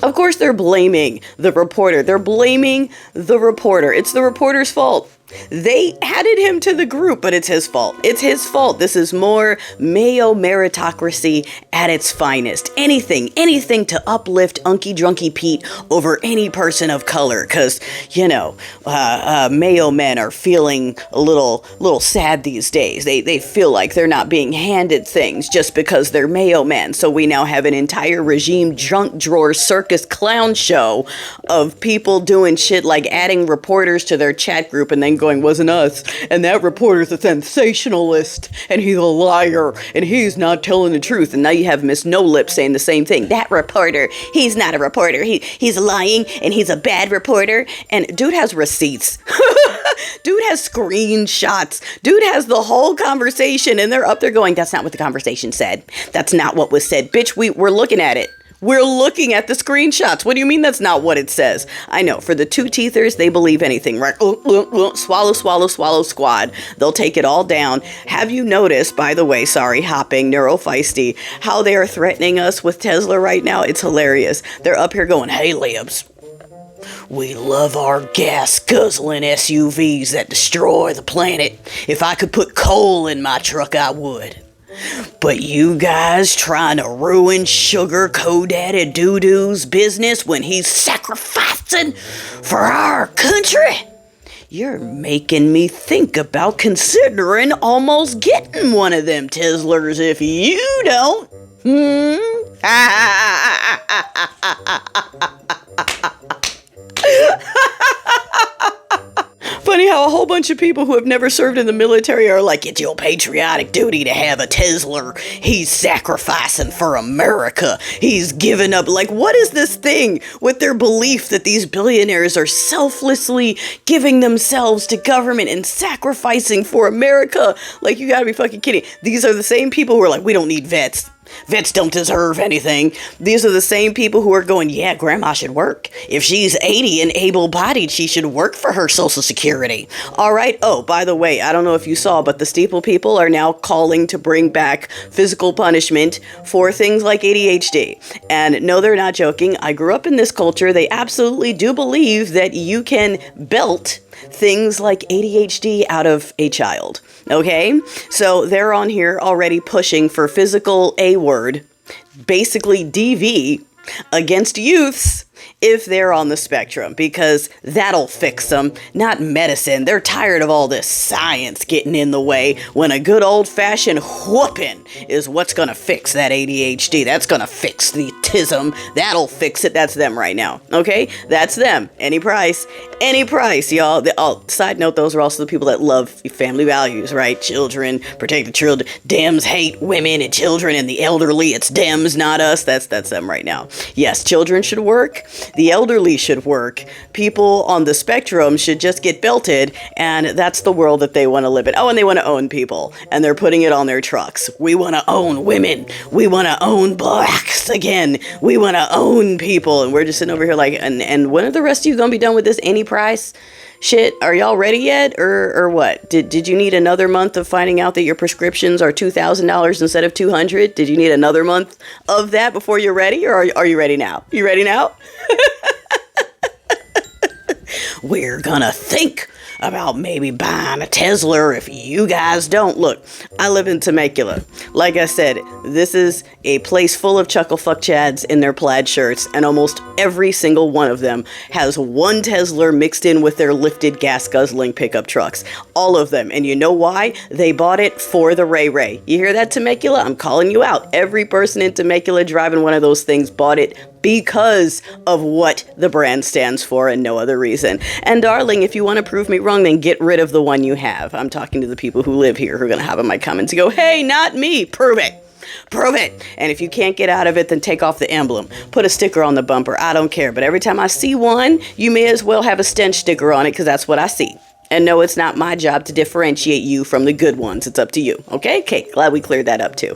Of course, they're blaming the reporter. They're blaming the reporter. It's the reporter's fault. They added him to the group, but it's his fault. It's his fault. This is more Mayo meritocracy at its finest. Anything to uplift Unky Drunky Pete over any person of color. Because, Mayo men are feeling a little sad these days. They feel like they're not being handed things just because they're Mayo men. So we now have an entire regime junk drawer circus clown show of people doing shit like adding reporters to their chat group and then going, wasn't us, and that reporter's a sensationalist, and he's a liar, and he's not telling the truth. And now you have Miss No Lip saying the same thing. That reporter, he's not a reporter. He's lying, and he's a bad reporter. And dude has receipts. Dude has screenshots. Dude has the whole conversation, and they're up there going, that's not what the conversation said. That's not what was said. Bitch, we're looking at it. We're looking at the screenshots. What do you mean that's not what it says? I know, for the two-teethers, they believe anything, right? Swallow, squad. They'll take it all down. Have you noticed, by the way, hopping, neurofeisty, how they are threatening us with Tesla right now? It's hilarious. They're up here going, hey, libs, we love our gas-guzzling SUVs that destroy the planet. If I could put coal in my truck, I would. But you guys trying to ruin Sugar Co-Daddy Doo-Doo's business when he's sacrificing for our country? You're making me think about considering almost getting one of them Teslers if you don't. Funny how a whole bunch of people who have never served in the military are like, it's your patriotic duty to have a Tesla. He's sacrificing for America. He's giving up. Like, what is this thing with their belief that these billionaires are selflessly giving themselves to government and sacrificing for America? Like, you gotta be fucking kidding. These are the same people who are like, we don't need vets. Vets don't deserve anything. These are the same people who are going, yeah, grandma should work. If she's 80 and able-bodied, she should work for her Social Security. All right. Oh, by the way, I don't know if you saw, but the SteeplePeople are now calling to bring back physical punishment for things like ADHD. And no, they're not joking. I grew up in this culture. They absolutely do believe that you can belt things like ADHD out of a child. Okay? So they're on here already pushing for physical A-word, basically DV, against youths if they're on the spectrum, because that'll fix them, not medicine. They're tired of all this science getting in the way when a good old-fashioned whooping is what's going to fix that ADHD. That's going to fix the autism. That'll fix it. That's them right now. Okay? That's them. Any price, y'all. Side note, those are also the people that love family values, right? Children, protect the children. Dems hate women and children and the elderly. It's Dems, not us. That's them right now. Yes, children should work. The elderly should work. People on the spectrum should just get belted, and that's the world that they want to live in. Oh, and they want to own people, and they're putting it on their trucks. We want to own women. We want to own blacks again. We want to own people, and we're just sitting over here like, and when are the rest of you going to be done with this any price shit? Are y'all ready yet, or what? Did you need another month of finding out that your prescriptions are $2,000 instead of $200? Did you need another month of that before you're ready, or are you ready now? You ready now? We're gonna think about maybe buying a Tesla if you guys don't. Look, I live in Temecula. Like I said, this is a place full of chuckle fuck chads in their plaid shirts, and almost every single one of them has one Tesla mixed in with their lifted gas guzzling pickup trucks. All of them. And you know why? They bought it for the Ray Ray. You hear that, Temecula? I'm calling you out. Every person in Temecula driving one of those things bought it because of what the brand stands for and no other reason. And darling, if you want to prove me wrong, then get rid of the one you have. I'm talking to the people who live here who are going to have in my comments and go, hey, not me. Prove it. Prove it. And if you can't get out of it, then take off the emblem. Put a sticker on the bumper. I don't care. But every time I see one, you may as well have a stench sticker on it, because that's what I see. And no, it's not my job to differentiate you from the good ones. It's up to you. Okay? Okay. Glad we cleared that up too.